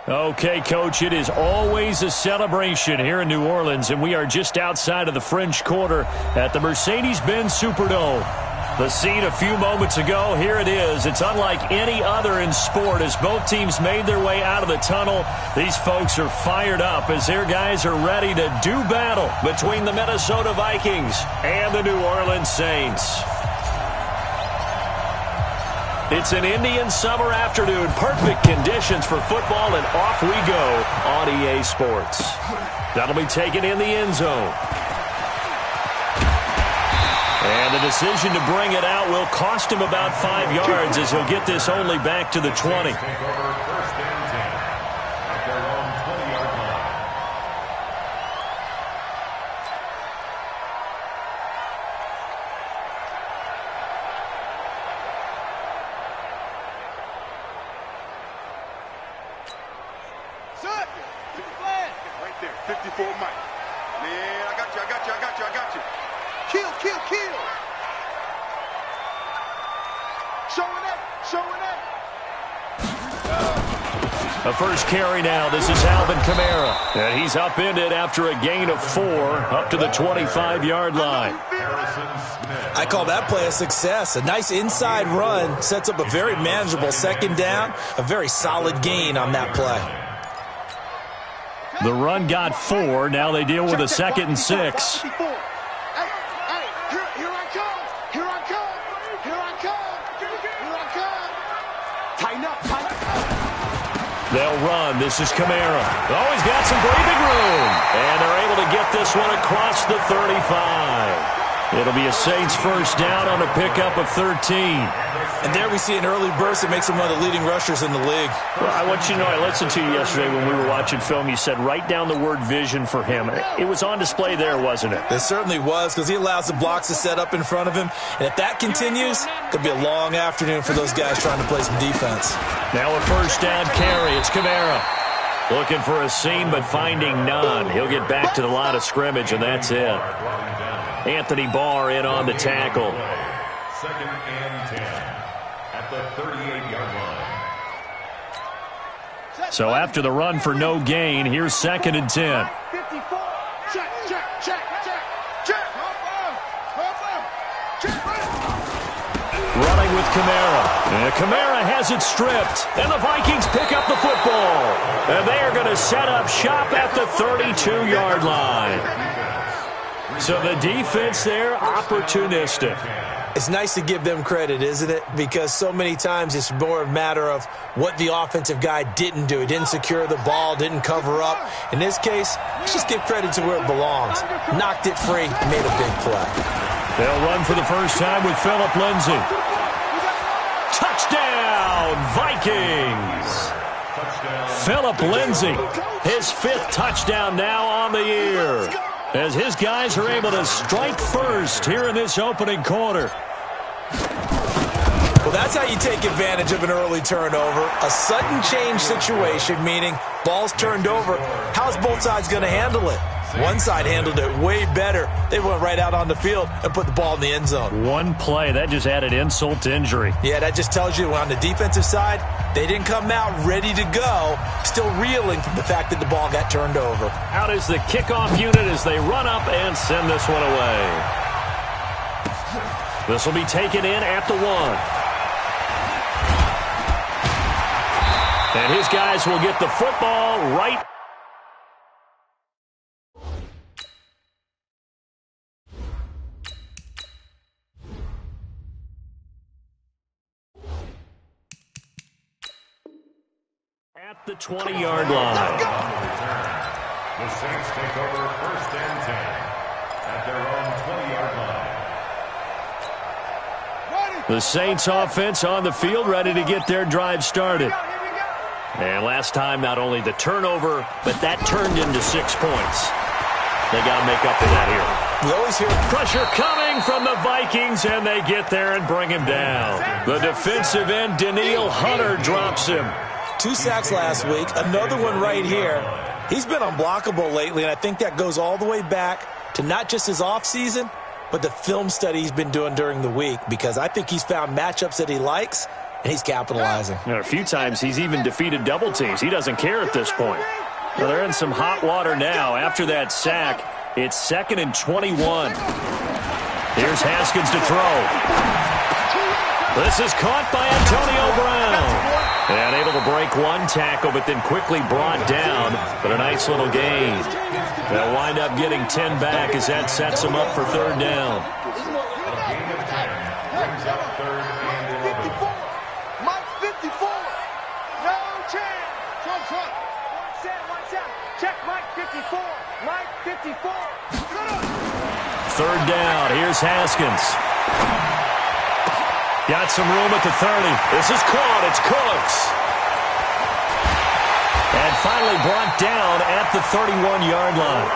Okay, Coach, it is always a celebration here in New Orleans, and we are just outside of the French Quarter at the Mercedes-Benz Superdome. The scene a few moments ago, here it is. It's unlike any other in sport as both teams made their way out of the tunnel. These folks are fired up as their guys are ready to do battle between the Minnesota Vikings and the New Orleans Saints. It's an Indian summer afternoon. Perfect conditions for football, and off we go on EA Sports. That'll be taken in the end zone. And the decision to bring it out will cost him about 5 yards as he'll get this only back to the 20. A first carry now. This is Alvin Kamara. And he's upended after a gain of 4 up to the 25-yard line. I call that play a success. A nice inside run sets up a very manageable second down. A very solid gain on that play. The run got 4. Now they deal with a 2nd and 6. They'll run. This is Kamara. Oh, he's got some breathing room. And they're able to get this one across the 35. It'll be a Saints first down on a pickup of 13. And there we see an early burst that makes him one of the leading rushers in the league. Well, I want you to know, I listened to you yesterday when we were watching film. You said write down the word vision for him. It was on display there, wasn't it? It certainly was, because he allows the blocks to set up in front of him. And if that continues, it'll be a long afternoon for those guys trying to play some defense. Now a first down carry. It's Kamara. Looking for a seam, but finding none. He'll get back to the line of scrimmage, and that's it. Anthony Barr in on the tackle. 2nd and 10 at the 38-yard line. So after the run for no gain, here's 2nd and 10. Running with Kamara. And Kamara has it stripped. And the Vikings pick up the football. And they are going to set up shop at the 32-yard line. So the defense there, opportunistic. It's nice to give them credit, isn't it? Because so many times it's more a matter of what the offensive guy didn't do. He didn't secure the ball, didn't cover up. In this case, let's just give credit to where it belongs. Knocked it free, made a big play. They'll run for the first time with Phillip Lindsay. Touchdown, Vikings! Phillip Lindsay, his 5th touchdown now on the year, as his guys are able to strike first here in this opening quarter. Well, that's how you take advantage of an early turnover. A sudden change situation, meaning ball's turned over. How's both sides going to handle it? One side handled it way better. They went right out on the field and put the ball in the end zone. One play, that just added insult to injury. Yeah, that just tells you on the defensive side, they didn't come out ready to go, still reeling from the fact that the ball got turned over. Out is the kickoff unit as they run up and send this one away. This will be taken in at the 1. And his guys will get the football right. At the 20-yard line. The Saints take over 1st and 10 at their own 20-yard line. The Saints offense on the field, ready to get their drive started. And last time, not only the turnover, but that turned into 6 points. They got to make up for that here. We always hear pressure coming from the Vikings, and they get there and bring him down. The defensive end, Danielle Hunter, drops him. 2 sacks last week, another one right here. He's been unblockable lately, and I think that goes all the way back to not just his offseason, but the film study he's been doing during the week, because I think he's found matchups that he likes, and he's capitalizing. A few times he's even defeated double teams. He doesn't care at this point. Well, they're in some hot water now. After that sack, it's 2nd and 21. Here's Haskins to throw. This is caught by Antonio Brown. And able to break one tackle, but then quickly brought down. But a nice little gain. They'll wind up getting 10 back as that sets them up for 3rd down. A gain of 10 brings up 3rd and 11. Mike 54. No chance. Front. One set. Check Mike 54. Mike 54. 3rd down. Here's Haskins. Got some room at the 30. This is caught. It's Cooks. And finally brought down at the 31-yard line.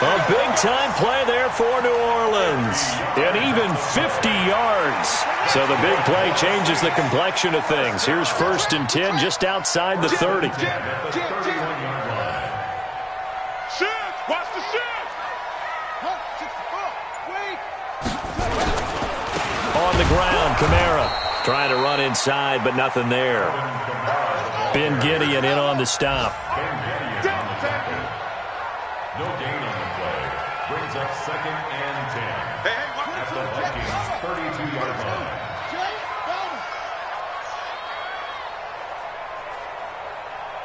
A big-time play there for New Orleans. And even 50 yards. So the big play changes the complexion of things. Here's 1st and 10 just outside the 30. Watch the shift. On the ground, Kamara trying to run inside, but nothing there. Ben Gideon in on the stop. No gain on the play. Brings up 2nd and 10. At the Vikings 32-yard line.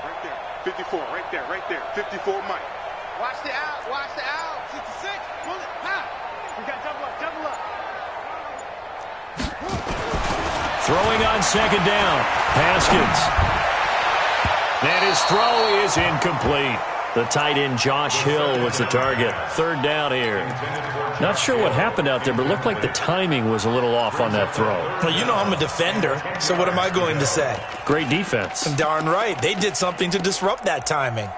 Right there. 54, right there. 54, Mike. Watch the out. 66, pull it, ha! We got double up. Throwing on 2nd down. Haskins. And his throw is incomplete. The tight end Josh Hill was the target. 3rd down here. Not sure what happened out there, but it looked like the timing was a little off on that throw. Well, you know I'm a defender, so what am I going to say? Great defense. Darn right. They did something to disrupt that timing.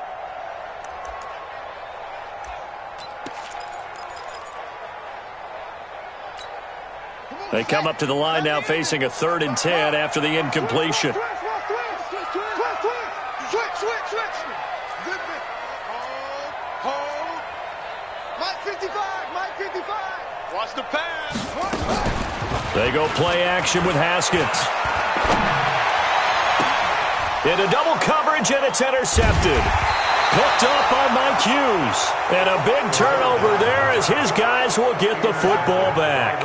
They come up to the line now facing a 3rd and 10 after the incompletion. Switch. Hold. Mike 55. Watch the pass. They go play action with Haskins. Into double coverage, and it's intercepted. Picked up by Mike Hughes. And a big turnover there as his guys will get the football back.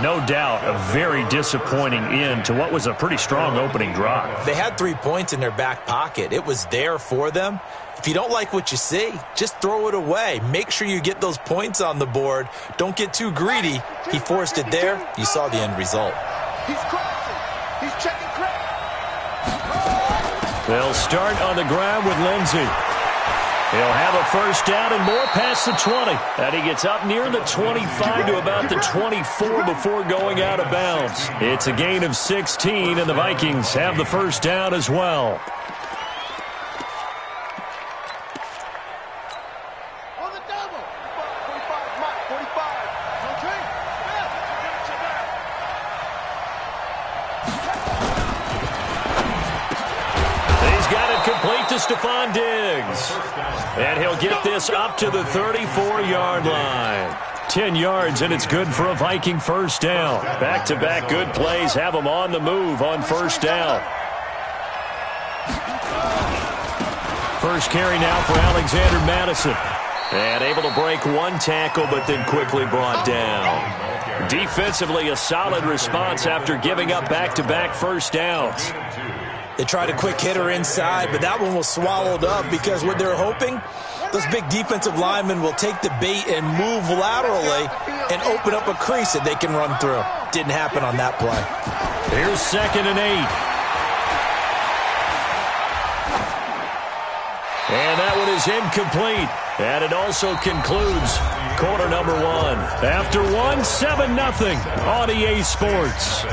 No doubt a very disappointing end to what was a pretty strong opening drive. They had 3 points in their back pocket. It was there for them. If you don't like what you see, just throw it away. Make sure you get those points on the board. Don't get too greedy. He forced it there. You saw the end result. He's crossing. He's checking crack. They'll start on the ground with Lindsey. He'll have a 1st down and more past the 20. And he gets up near the 25 to about the 24 before going out of bounds. It's a gain of 16, and the Vikings have the 1st down as well. On the double. 45, Mike, 45. Okay. He's got it complete to Stephon Diggs. And he'll get this up to the 34-yard line. 10 yards, and it's good for a Viking 1st down. Back-to-back good plays have them on the move on 1st down. First carry now for Alexander Madison. And able to break one tackle, but then quickly brought down. Defensively, a solid response after giving up back-to-back 1st downs. They tried a quick hitter inside, but that one was swallowed up because what they're hoping, those big defensive linemen will take the bait and move laterally and open up a crease that they can run through. Didn't happen on that play. Here's 2nd and 8. And that one is incomplete. And it also concludes quarter number 1. After 7-0 on EA Sports.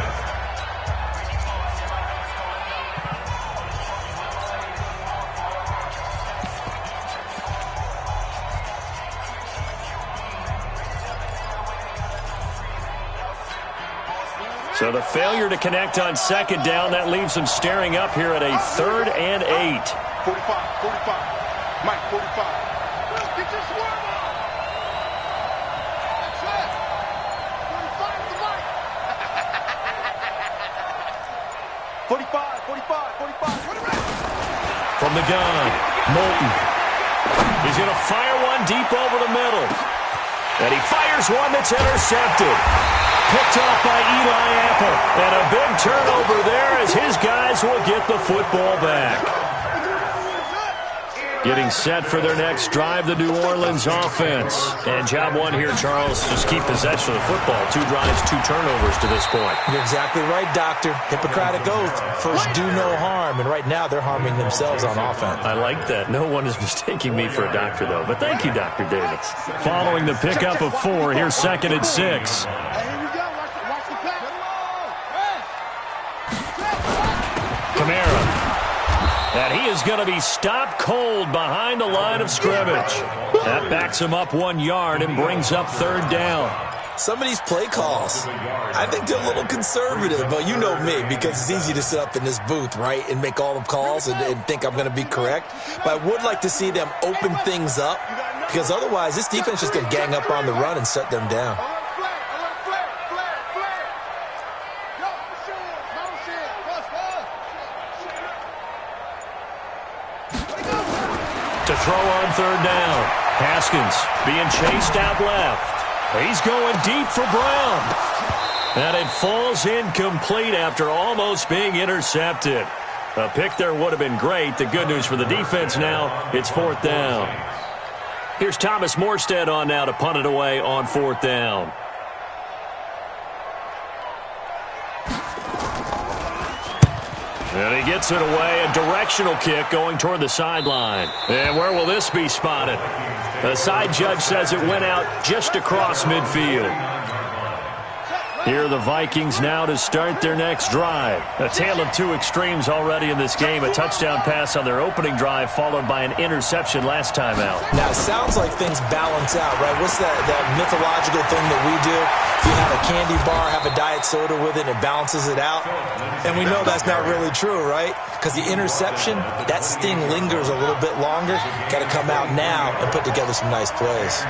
So the failure to connect on 2nd down, that leaves them staring up here at a 3rd and 8. 45. Mike, 45. Get your swerve on. That's it. 45 to Mike. the gun. Moulton. He's going to fire one deep over the middle. And he fires one that's intercepted. Picked off by Eli Apple. And a big turnover there as his guys will get the football back. Getting set for their next drive, the New Orleans offense. And job one here, Charles, just keep possession of the football. 2 drives, 2 turnovers to this point. You're exactly right, Doctor. Hippocratic oath. First, do no harm. And right now, they're harming themselves on offense. I like that. No one is mistaking me for a doctor, though. But thank you, Dr. Davis. Following the pickup of 4, here's 2nd and 6. Kamara. And he is going to be stopped cold behind the line of scrimmage. That backs him up 1 yard and brings up 3rd down. Some of these play calls, I think they're a little conservative, but you know me, because it's easy to sit up in this booth, right, and make all the calls and think I'm going to be correct. But I would like to see them open things up, because otherwise this defense is going to gang up on the run and shut them down. To throw on 3rd down. Haskins being chased out left. He's going deep for Brown. And it falls incomplete after almost being intercepted. A pick there would have been great. The good news for the defense now, it's 4th down. Here's Thomas Morstead on now to punt it away on 4th down. And he gets it away, a directional kick going toward the sideline. And where will this be spotted? The side judge says it went out just across midfield. Here are the Vikings now to start their next drive. A tale of 2 extremes already in this game. A touchdown pass on their opening drive followed by an interception last time out. Now, it sounds like things balance out, right? What's that mythological thing that we do? If you have a candy bar, have a diet soda with it, it balances it out. And we know that's not really true, right? Because the interception, that sting lingers a little bit longer. Got to come out now and put together some nice plays.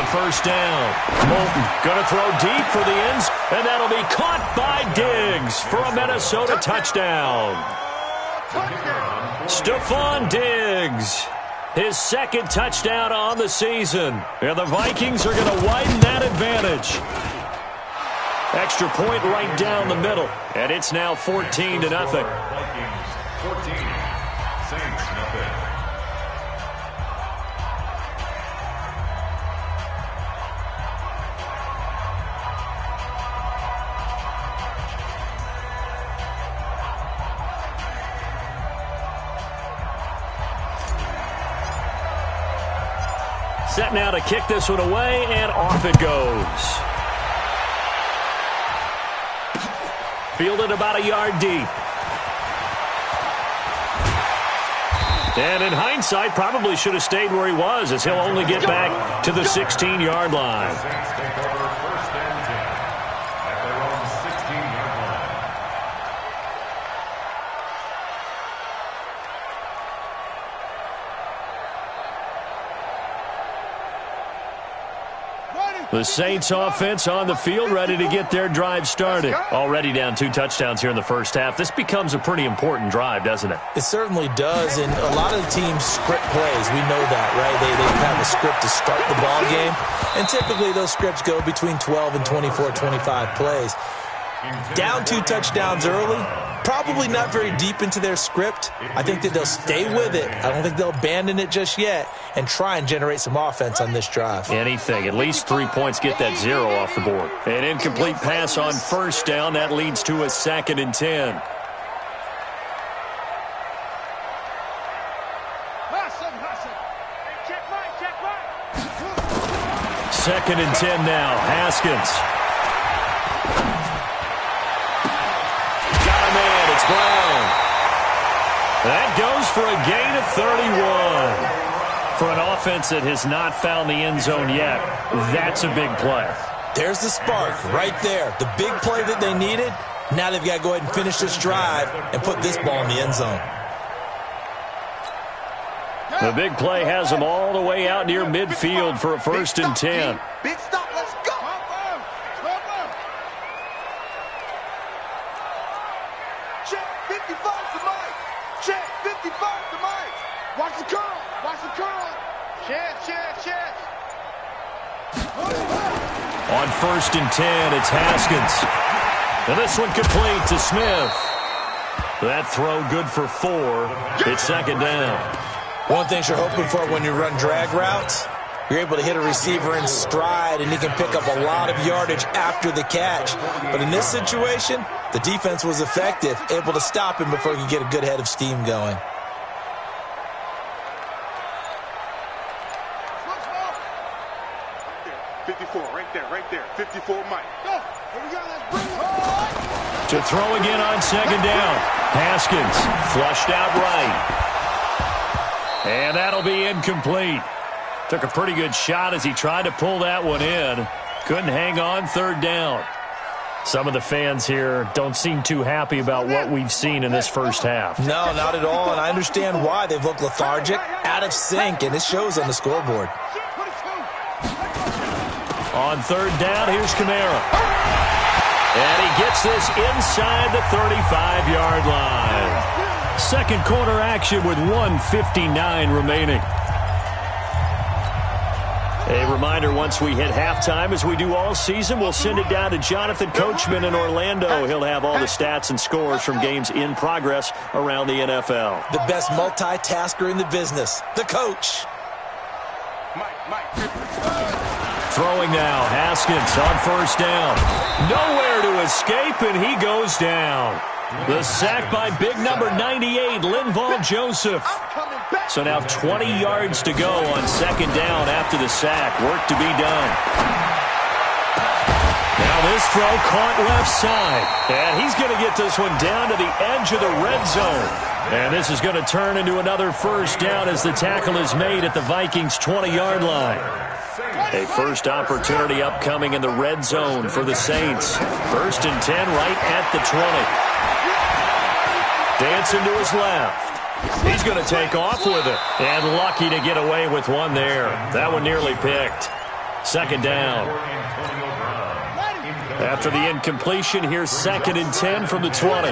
First down. Moulton going to throw deep for the ends, and that'll be caught by Diggs for a Minnesota touchdown. Stephon Diggs, his 2nd touchdown on the season. And the Vikings are going to widen that advantage. Extra point right down the middle, and it's now 14-0. Vikings 14, Saints nothing. Set now to kick this one away, and off it goes. Fielded about a yard deep. And in hindsight, probably should have stayed where he was, as he'll only get back to the 16-yard line. Saints take over 1st and 10 at their own 16-yard line. The Saints offense on the field, ready to get their drive started. Already down 2 touchdowns here in the first half. This becomes a pretty important drive, doesn't it? It certainly does, and a lot of the teams script plays. We know that, right? They have a script to start the ball game, and typically those scripts go between 12 and 24, 25 plays. Down 2 touchdowns early, probably not very deep into their script. I think that they'll stay with it. I don't think they'll abandon it just yet and try and generate some offense on this drive. Anything. At least 3 points, get that 0 off the board. An incomplete pass on first down. That leads to a 2nd and 10. Second and 10 now. Haskins. Brown. That goes for a gain of 31. For an offense that has not found the end zone yet, that's a big play. There's the spark right there. The big play that they needed. Now they've got to go ahead and finish this drive and put this ball in the end zone. The big play has them all the way out near midfield for a 1st and 10. Big stop, let's go. Check 55 to Mike. Check 55 to Mike. Watch the curl. Watch the curl. Check. On 1st and 10, it's Haskins. And this one complete to Smith. That throw good for 4. It's 2nd down. One thing you're hoping for when you run drag routes, you're able to hit a receiver in stride, and he can pick up a lot of yardage after the catch. But in this situation, the defense was effective, able to stop him before he could get a good head of steam going. Right there. 54, Mike. Go. Here we go. Let's bring it. To throw again on 2nd down. Haskins flushed out right. And that'll be incomplete. Took a pretty good shot as he tried to pull that one in. Couldn't hang on 3rd down. Some of the fans here don't seem too happy about what we've seen in this first half. No, not at all, and I understand why. They've looked lethargic, out of sync, and it shows on the scoreboard. On 3rd down, here's Kamara. And he gets this inside the 35-yard line. Second quarter action with 1:59 remaining. A reminder, once we hit halftime, as we do all season, we'll send it down to Jonathan Coachman in Orlando. He'll have all the stats and scores from games in progress around the NFL. The best multitasker in the business, the coach. Throwing now, Haskins on 1st down. Nowhere to escape, and he goes down. The sack by big number 98, Linval Joseph. So now 20 yards to go on 2nd down after the sack. Work to be done. Now this throw caught left side. And he's going to get this one down to the edge of the red zone. And this is going to turn into another 1st down as the tackle is made at the Vikings' 20-yard line. A first opportunity upcoming in the red zone for the Saints. 1st and 10 right at the 20. Dancing to his left. He's going to take off with it. And lucky to get away with one there. That one nearly picked. 2nd down. After the incompletion, here's 2nd and 10 from the 20.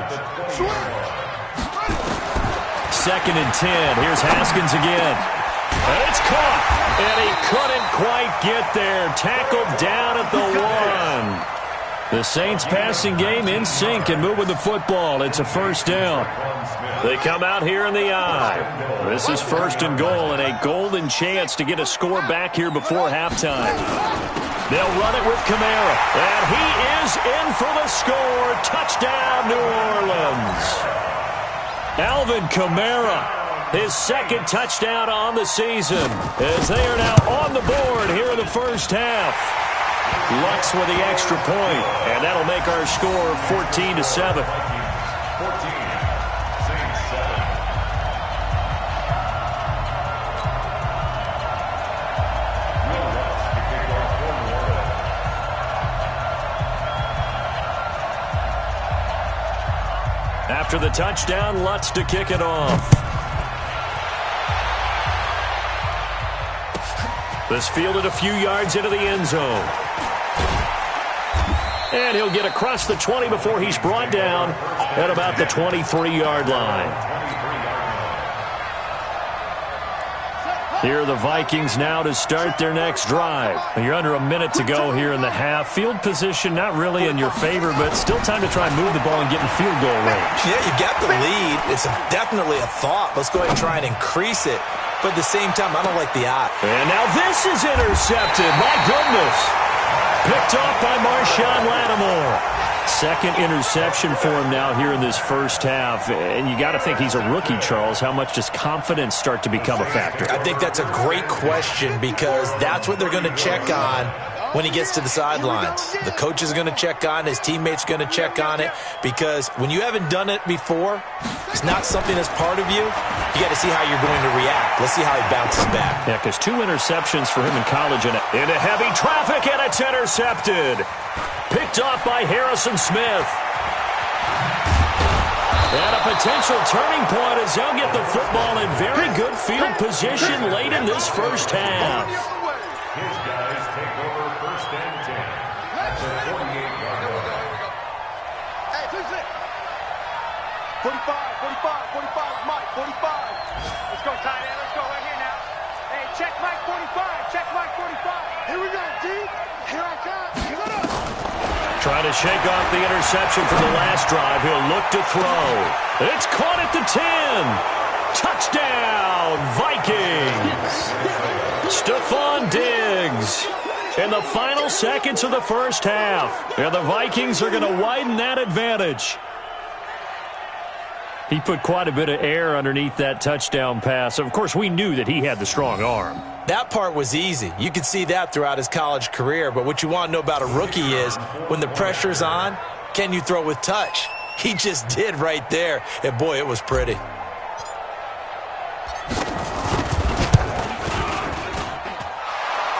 2nd and 10. Here's Haskins again. And it's caught. And he couldn't quite get there. Tackled down at the 1. The Saints passing game in sync and moving the football. It's a 1st down. They come out here in the eye. This is 1st and goal and a golden chance to get a score back here before halftime. They'll run it with Kamara. And he is in for the score. Touchdown, New Orleans. Alvin Kamara, his 2nd touchdown on the season, as they are now on the board here in the first half. Lutz with the extra point, and that'll make our score 14-7. 14, Saints 7. Will Lutz to kick off for New Orleans. After the touchdown, Lutz to kick it off. This fielded a few yards into the end zone. And he'll get across the 20 before he's brought down at about the 23-yard line. Here are the Vikings now to start their next drive. You're under a minute to go here in the half. Field position not really in your favor, but still time to try and move the ball and get in field goal range. Yeah, you got the lead. It's definitely a thought. Let's go ahead and try and increase it. But at the same time, I don't like the odds. And now this is intercepted. My goodness. Picked off by Marshawn Lattimore. 2nd interception for him now here in this first half. And you got to think he's a rookie, Charles. How much does confidence start to become a factor? I think that's a great question because that's what they're going to check on when he gets to the sidelines. The coach is going to check on it. His teammates are going to check on it because when you haven't done it before, it's not something that's part of you. You got to see how you're going to react. Let's see how he bounces back. Yeah, because 2 interceptions for him in college and into heavy traffic, and it's intercepted. Picked off by Harrison Smith. And a potential turning point as they'll get the football in very good field position late in this first half. His guys take over first and 10 at the 48-yard line. Hey, 45, 45, Mike, 45. Let's go, tight end. Let's go right here now. Hey, check Mike 45. Check Mike 45. Here we go, D. Here I come. Give it up. Trying to shake off the interception from the last drive. He'll look to throw. It's caught at the 10. Touchdown, Vikings. Stephon Diggs in the final seconds of the first half. And the Vikings are going to widen that advantage. He put quite a bit of air underneath that touchdown pass. Of course, we knew that he had the strong arm. That part was easy. You could see that throughout his college career. But what you want to know about a rookie is when the pressure's on, can you throw with touch? He just did right there. And, boy, it was pretty.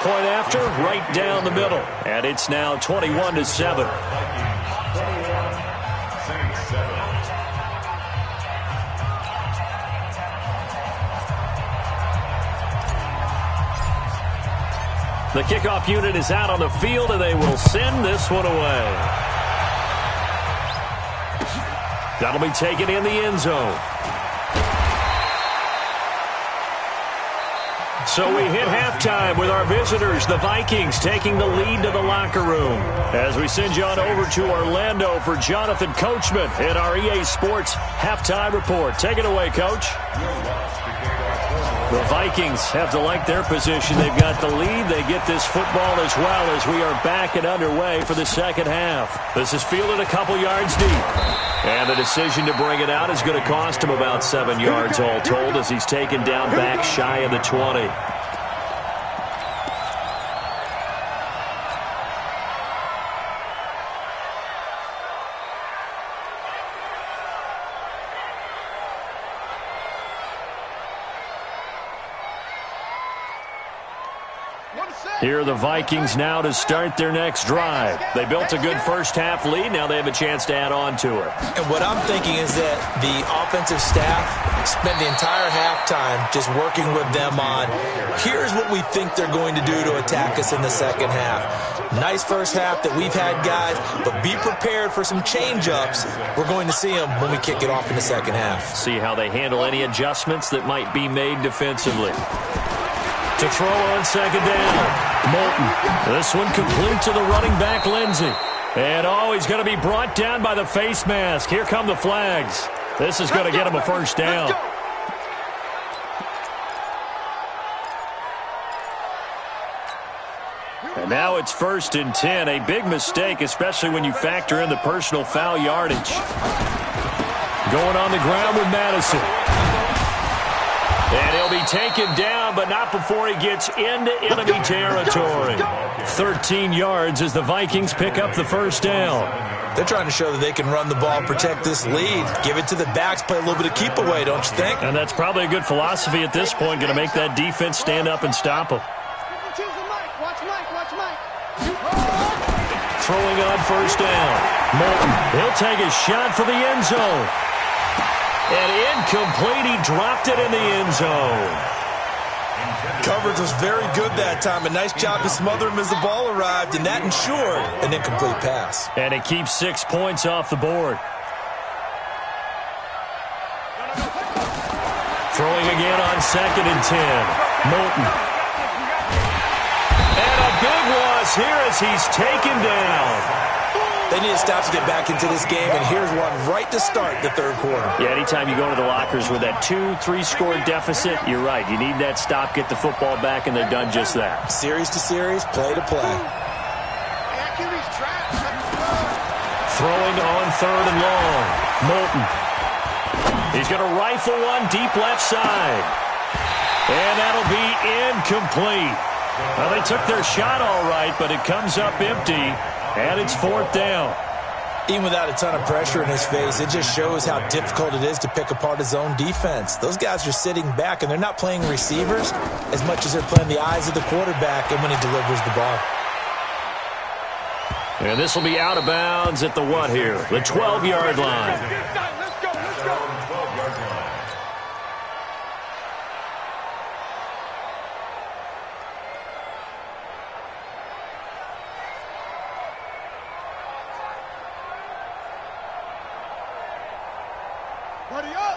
Point after, right down the middle. And it's now 21-7. The kickoff unit is out on the field, and they will send this one away. That'll be taken in the end zone. So we hit halftime with our visitors, the Vikings, taking the lead to the locker room. As we send you on over to Orlando for Jonathan Coachman in our EA Sports halftime report. Take it away, Coach. The Vikings have to like their position. They've got the lead. They get this football as well as we are back and underway for the second half. This is fielded a couple yards deep. And the decision to bring it out is going to cost him about 7 yards all told as he's taken down back shy of the 20. Here are the Vikings now to start their next drive. They built a good first-half lead. Now they have a chance to add on to it. And what I'm thinking is that the offensive staff spent the entire halftime just working with them on, here's what we think they're going to do to attack us in the second half. Nice first half that we've had, guys, but be prepared for some change-ups. We're going to see them when we kick it off in the second half. See how they handle any adjustments that might be made defensively. To throw on second down. Moulton. This one complete to the running back, Lindsey. And, he's going to be brought down by the face mask. Here come the flags. This is going to get him a first down. And now it's 1st and 10. A big mistake, especially when you factor in the personal foul yardage. Going on the ground with Madison. And he'll be taken down, but not before he gets into enemy territory. 13 yards as the Vikings pick up the first down. They're trying to show that they can run the ball and protect this lead. Give it to the backs, play a little bit of keep away, don't you think? And that's probably a good philosophy at this point, going to make that defense stand up and stop them. Throwing on first down. Moulton, he'll take a shot for the end zone. And incomplete, he dropped it in the end zone. Coverage was very good that time. A nice job to smother him as the ball arrived, and that ensured an incomplete pass. And it keeps 6 points off the board. Throwing again on 2nd and 10. Moulton. And a big loss here as he's taken down. They need to stop to get back into this game, and here's one right to start the third quarter. Yeah, anytime you go to the lockers with that 2-3 score deficit, you're right. You need that stop, get the football back, and they've done just that. Series to series, play to play. Throwing on 3rd and long. Moulton. He's going to rifle one deep left side. And that'll be incomplete. Well, they took their shot all right, but it comes up empty. And it's 4th down. Even without a ton of pressure in his face, it just shows how difficult it is to pick apart his own defense. Those guys are sitting back, and they're not playing receivers as much as they're playing the eyes of the quarterback and when he delivers the ball. And this will be out of bounds at the what here? The 12-yard line.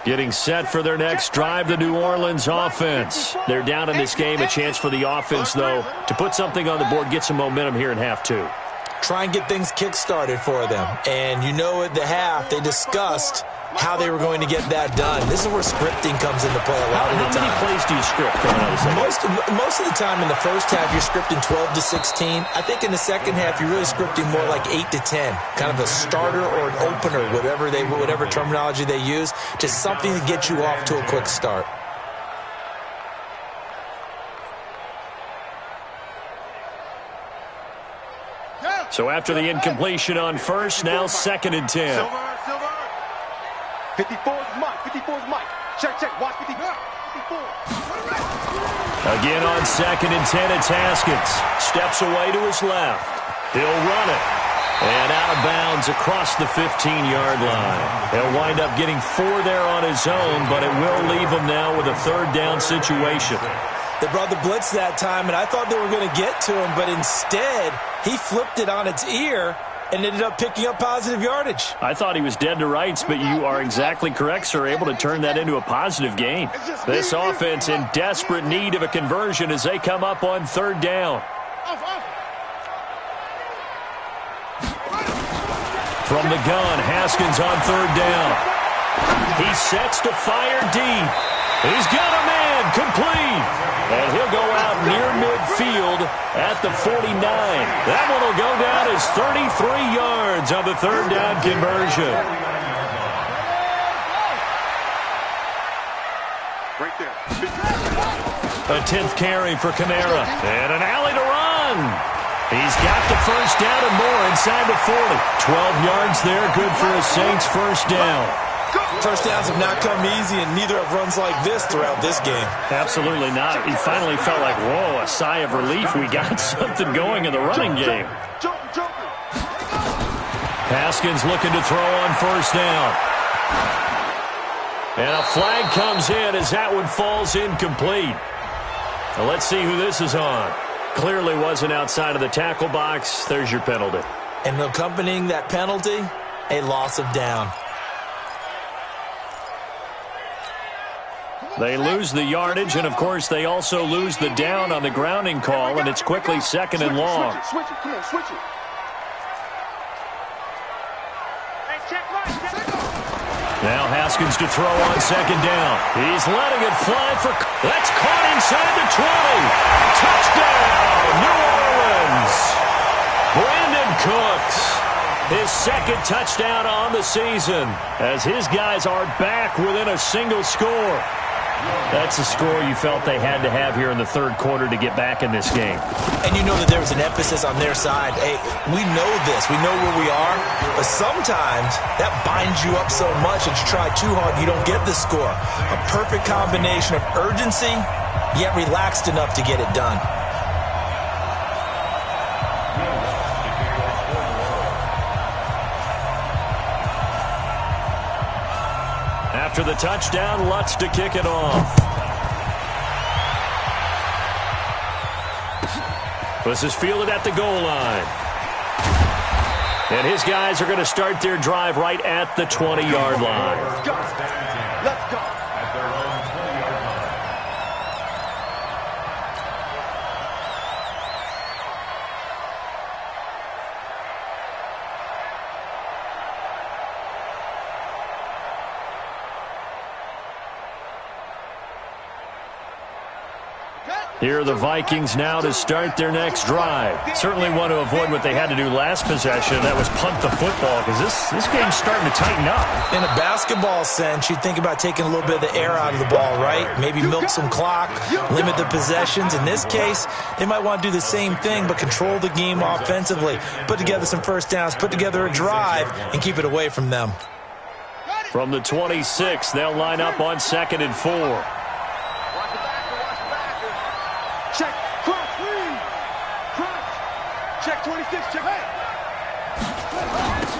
Getting set for their next drive, the New Orleans offense. They're down in this game. A chance for the offense, though, to put something on the board, get some momentum here in half two. Try and get things kick-started for them. And you know at the half, they discussed how they were going to get that done. This is where scripting comes into play a lot of the time. How many plays do you script coming out of the second? Most of the time in the first half, you're scripting 12 to 16. I think in the second half, you're really scripting more like 8 to 10. Kind of a starter or an opener, whatever terminology they use. Just something to get you off to a quick start. So after the incompletion on first, now 2nd and 10. Silver. 54 is Mike. 54 is Mike. Check. Watch 54. Again on 2nd and 10, it's Haskins. Steps away to his left. He'll run it. And out of bounds across the 15-yard line. He'll wind up getting 4 there on his own, but it will leave him now with a 3rd down situation. They brought the blitz that time, and I thought they were going to get to him, but instead, he flipped it on its ear and ended up picking up positive yardage. I thought he was dead to rights, but you are exactly correct, sir, able to turn that into a positive gain. This offense in desperate need of a conversion as they come up on 3rd down. From the gun, Haskins on 3rd down. He sets to fire deep. He's got a man, complete. And he'll go out near midfield at the 49. That one will go down as 33 yards on the 3rd down conversion. Right there. A 10th carry for Kamara. And an alley to run. He's got the 1st down and more inside the 40. 12 yards there, good for a Saints 1st down. First downs have not come easy, and neither have runs like this throughout this game. Absolutely not. He finally felt like, whoa, a sigh of relief. We got something going in the running game. Haskins looking to throw on 1st down. And a flag comes in as that one falls incomplete. Now let's see who this is on. Clearly wasn't outside of the tackle box. There's your penalty. And accompanying that penalty, a loss of down. They lose the yardage, and, of course, they also lose the down on the grounding call, and it's quickly 2nd and long. Switch it. Come on, switch it. Hey, check right. Now Haskins to throw on 2nd down. He's letting it fly for... That's caught inside the 20. Touchdown, New Orleans. Brandon Cooks. His 2nd touchdown on the season as his guys are back within a single score. That's a score you felt they had to have here in the 3rd quarter to get back in this game. And you know that there was an emphasis on their side. Hey, we know this. We know where we are. But sometimes that binds you up so much that you try too hard, you don't get the score. A perfect combination of urgency, yet relaxed enough to get it done. After the touchdown, Lutz to kick it off. This is fielded at the goal line. And his guys are going to start their drive right at the 20-yard line. Let's go. At their own 20-yard line. Here are the Vikings now to start their next drive. Certainly want to avoid what they had to do last possession. That was punt the football, because this game's starting to tighten up. In a basketball sense, you think about taking a little bit of the air out of the ball, right? Maybe milk some clock, limit the possessions. In this case, they might want to do the same thing, but control the game offensively. Put together some 1st downs, put together a drive, and keep it away from them. From the 26, they'll line up on 2nd and 4. Check. Crunch. Check 26. Check.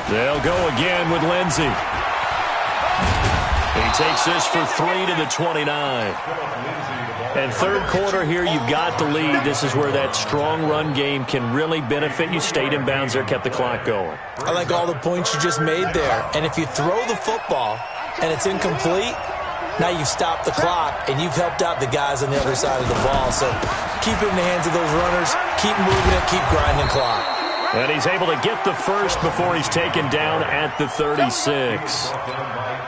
They'll go again with Lindsey. He takes this for 3 to the 29. And 3rd quarter here, you've got the lead. This is where that strong run game can really benefit you. Stayed in bounds there, kept the clock going. I like all the points you just made there. And if you throw the football and it's incomplete, Now you've stopped the clock, and you've helped out the guys on the other side of the ball. So keep it in the hands of those runners. Keep moving it. Keep grinding clock. And he's able to get the first before he's taken down at the 36.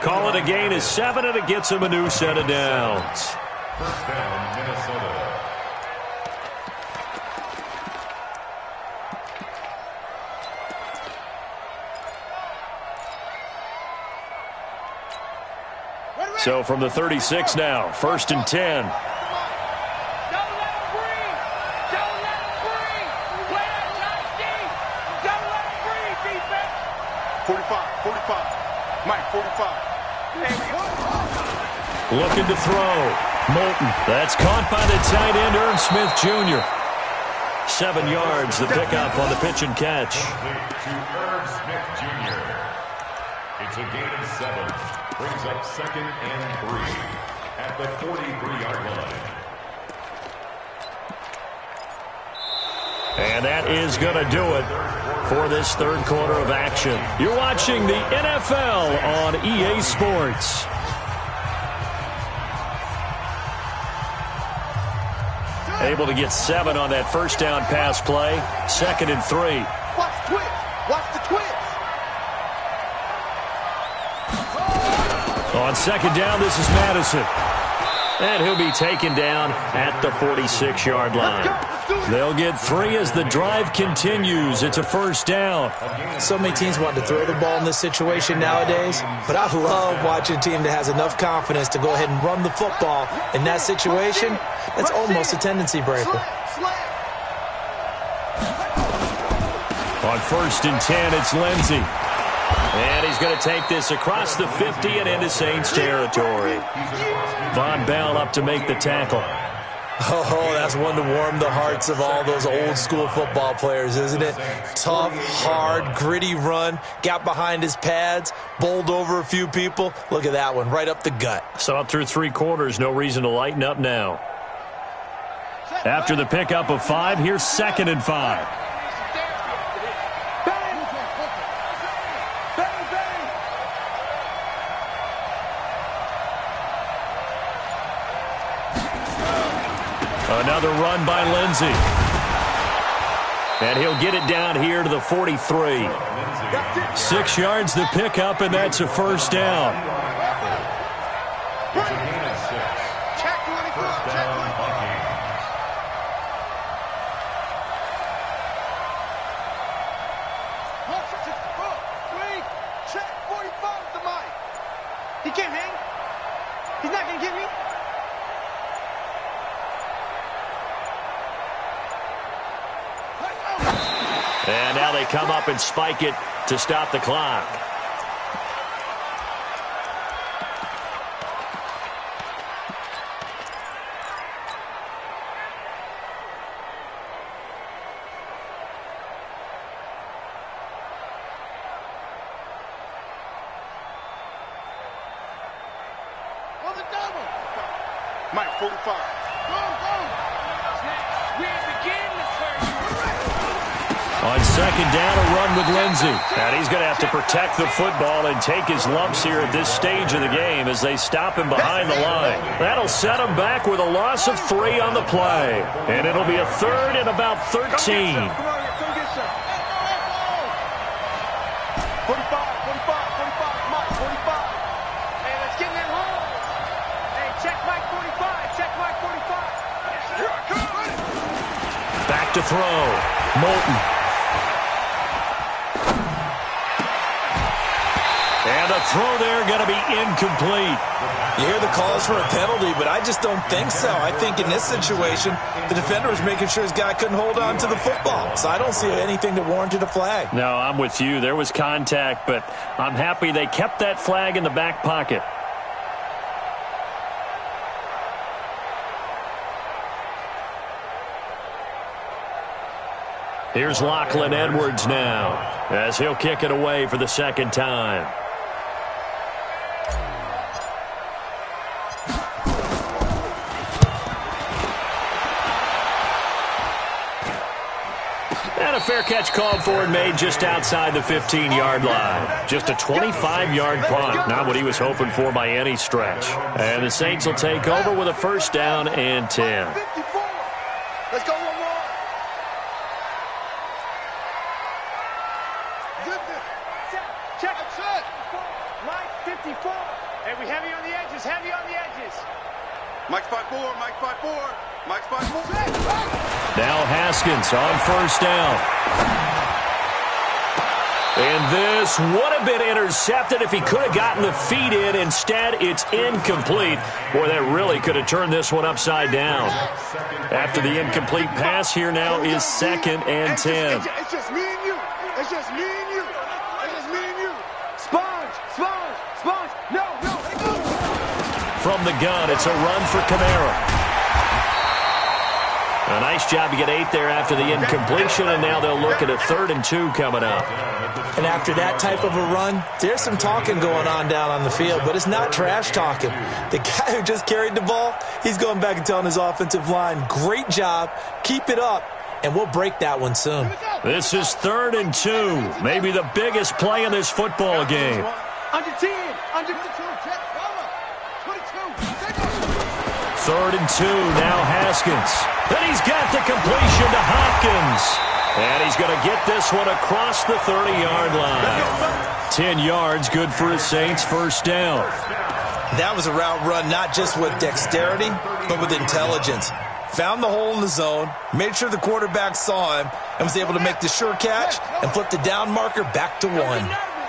Call it a gain of 7, and it gets him a new set of downs. First down, Minnesota. So from the 36 now, 1st and 10. Looking to throw. Moulton. That's caught by the tight end, Irv Smith Jr. 7 yards, the pickup on the pitch and catch. To Irv Smith Jr. It's a gain of 7. Brings up 2nd and 3 at the 43-yard line. And that is going to do it for this third quarter of action. You're watching the NFL on EA Sports. Able to get 7 on that first down pass play. 2nd and 3. Watch twitch. Watch the twitch. On 2nd down, this is Madison. And he'll be taken down at the 46-yard line. They'll get 3 as the drive continues. It's a first down. So many teams want to throw the ball in this situation nowadays, but I love watching a team that has enough confidence to go ahead and run the football in that situation. That's almost a tendency breaker. On 1st and 10, it's Lindsey. And he's going to take this across the 50 and into Saints territory. Von Bell up to make the tackle. Oh, that's one to warm the hearts of all those old school football players, isn't it? Tough, hard, gritty run, got behind his pads, bowled over a few people. Look at that one, right up the gut. So up through 3 quarters, no reason to lighten up now. After the pickup of 5, here's 2nd and 5. Another run by Lindsey. And he'll get it down here to the 43. 6 yards the pickup, and that's a first down. It's a gain of 6. First down, Vikings. Check 45 with the mic. He can't hang. He's not going to get me. And now they come up and spike it to stop the clock. On the double. Mike, 45. Go, go. We have the game to serve. On 2nd down, a run with Lindsey. And he's going to have to protect the football and take his lumps here at this stage of the game as they stop him behind the line. That'll set him back with a loss of 3 on the play. And it'll be a 3rd and about 13. Come on, come get some. 45, 45, Mike, 45. Hey, let's get in that hole. Hey, check Mike 45, check Mike 45. Here I come. Back to throw. Moulton. And the throw there going to be incomplete. You hear the calls for a penalty, but I just don't think so. I think in this situation, the defender was making sure his guy couldn't hold on to the football. So I don't see anything that warranted a flag. No, I'm with you. There was contact, but I'm happy they kept that flag in the back pocket. Here's Lachlan Edwards now as he'll kick it away for the 2nd time. And a fair catch called for and made just outside the 15-yard line. Just a 25-yard punt. Not what he was hoping for by any stretch. And the Saints will take over with a first down and 10. Let's go one more. Check. Mike 54. Hey, we heavy on the edges. Heavy on the edges. Mike's 5'4". Mike 5'4". Mike's 5'4". Now Haskins on first down. And this would have been intercepted if he could have gotten the feet in. Instead, it's incomplete. Boy, that really could have turned this one upside down. After the incomplete pass, here now is 2nd and 10. It's just me and you. It's just me and you. It's just me and you. Sponge. No. From the gun, it's a run for Kamara. A nice job to get 8 there after the incompletion, and now they'll look at a 3rd and 2 coming up. And after that type of a run, there's some talking going on down on the field, but it's not trash talking. The guy who just carried the ball, he's going back and telling his offensive line, great job, keep it up, and we'll break that one soon. This is 3rd and 2, maybe the biggest play in this football game. Under 10. Under 22. 3rd and 2, now Haskins. Then he's got the completion to Hopkins. And he's going to get this one across the 30-yard line. 10 yards, good for his Saints first down. That was a route run not just with dexterity, but with intelligence. Found the hole in the zone, made sure the quarterback saw him, and was able to make the sure catch and flip the down marker back to 1.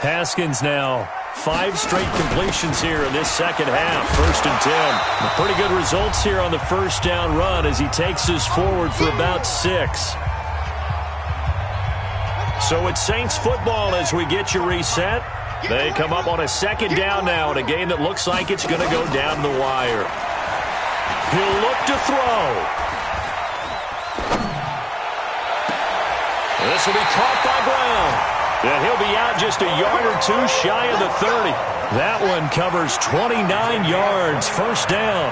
Haskins now. 5 straight completions here in this second half. 1st and 10. Pretty good results here on the first down run as he takes us forward for about 6. So it's Saints football as we get you reset. They come up on a 2nd down now in a game that looks like it's going to go down the wire. He'll look to throw. This will be caught by Brown. And he'll be out just a yard or 2 shy of the 30. That one covers 29 yards. First down.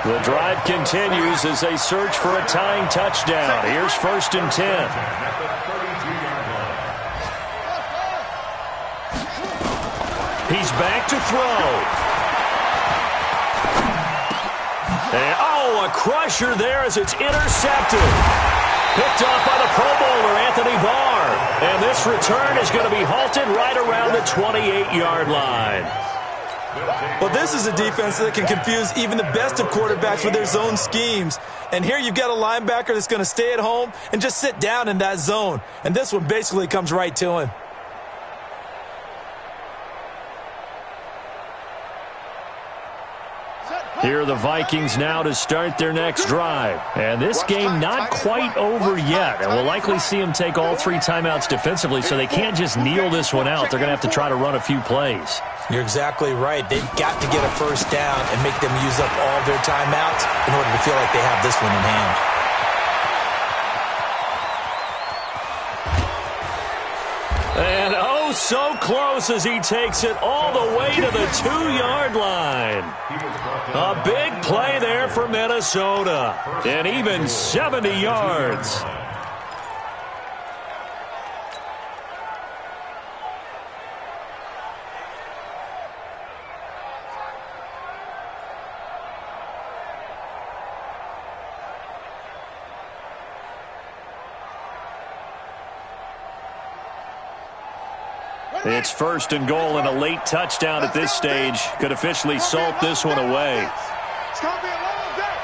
The drive continues as they search for a tying touchdown. Here's 1st and 10. He's back to throw. And, a crusher there as it's intercepted. Picked off by the Pro Bowler, Anthony Barr. And this return is going to be halted right around the 28-yard line. Well, this is a defense that can confuse even the best of quarterbacks with their zone schemes. And here you've got a linebacker that's going to stay at home and just sit down in that zone. And this one basically comes right to him. Here are the Vikings now to start their next drive. And this game not quite over yet. And we'll likely see them take all 3 timeouts defensively, so they can't just kneel this one out. They're going to have to try to run a few plays. You're exactly right. They've got to get a first down and make them use up all their timeouts in order to feel like they have this one in hand. And so close as he takes it all the way to the 2-yard line. A big play there for Minnesota. And even 70 yards. It's 1st and goal, and a late touchdown at this stage could officially salt this one away. It's going to be a long day.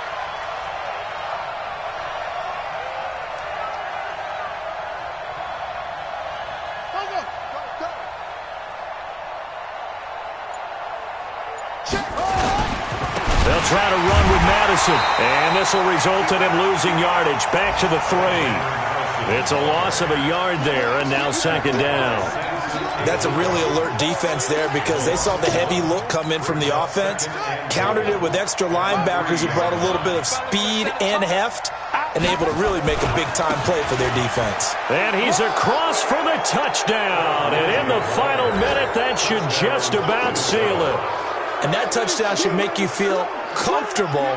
They'll try to run with Madison, and this will result in him losing yardage. Back to the 3. It's a loss of a yard there, and now 2nd down. That's a really alert defense there because they saw the heavy look come in from the offense, countered it with extra linebackers who brought a little bit of speed and heft, and able to really make a big-time play for their defense. And he's across for the touchdown. And in the final minute, that should just about seal it. And that touchdown should make you feel comfortable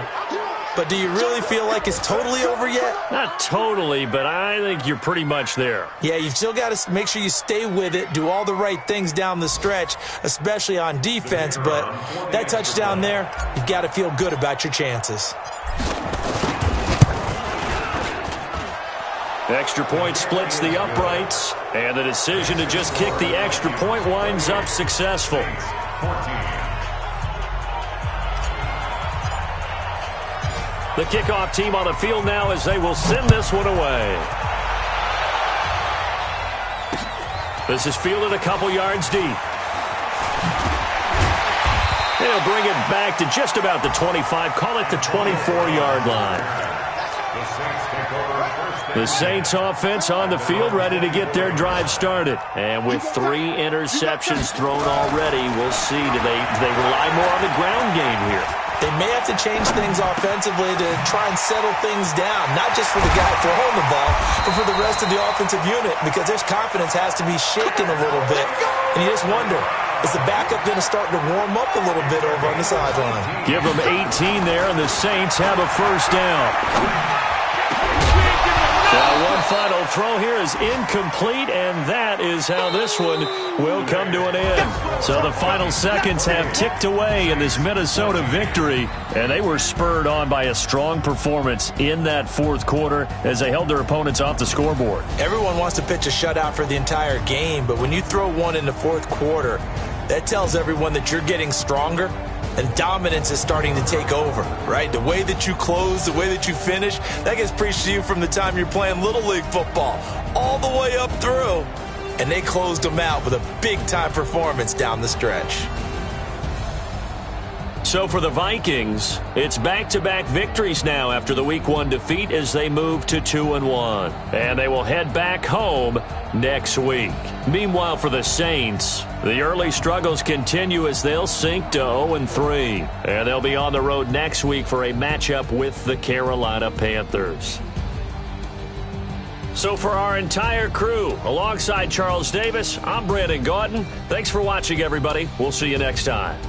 but do you really feel like it's totally over yet? Not totally, but I think you're pretty much there. Yeah, you've still got to make sure you stay with it, do all the right things down the stretch, especially on defense, but that touchdown there, you've got to feel good about your chances. Extra point splits the uprights, and the decision to just kick the extra point winds up successful. The kickoff team on the field now as they will send this one away. This is fielded a couple yards deep. They'll bring it back to just about the 25, call it the 24-yard line. The Saints offense on the field ready to get their drive started. And with 3 interceptions thrown already, we'll see. Do they rely more on the ground game here? They may have to change things offensively to try and settle things down, not just for the guy throwing the ball, but for the rest of the offensive unit, because their confidence has to be shaken a little bit. And you just wonder, is the backup going to start to warm up a little bit over on the sideline? Give them 18 there, and the Saints have a first down. Now, one final throw here is incomplete, and that is how this one will come to an end. So the final seconds have ticked away in this Minnesota victory, and they were spurred on by a strong performance in that fourth quarter as they held their opponents off the scoreboard. Everyone wants to pitch a shutout for the entire game, but when you throw one in the fourth quarter, that tells everyone that you're getting stronger. And dominance is starting to take over, right? The way that you close, the way that you finish, that gets preached to you from the time you're playing Little League football all the way up through. And they closed them out with a big-time performance down the stretch. So for the Vikings, it's back-to-back victories now after the Week 1 defeat as they move to 2-1. And they will head back home next week. Meanwhile, for the Saints, the early struggles continue as they'll sink to 0-3. And they'll be on the road next week for a matchup with the Carolina Panthers. So for our entire crew, alongside Charles Davis, I'm Brandon Gaudin. Thanks for watching, everybody. We'll see you next time.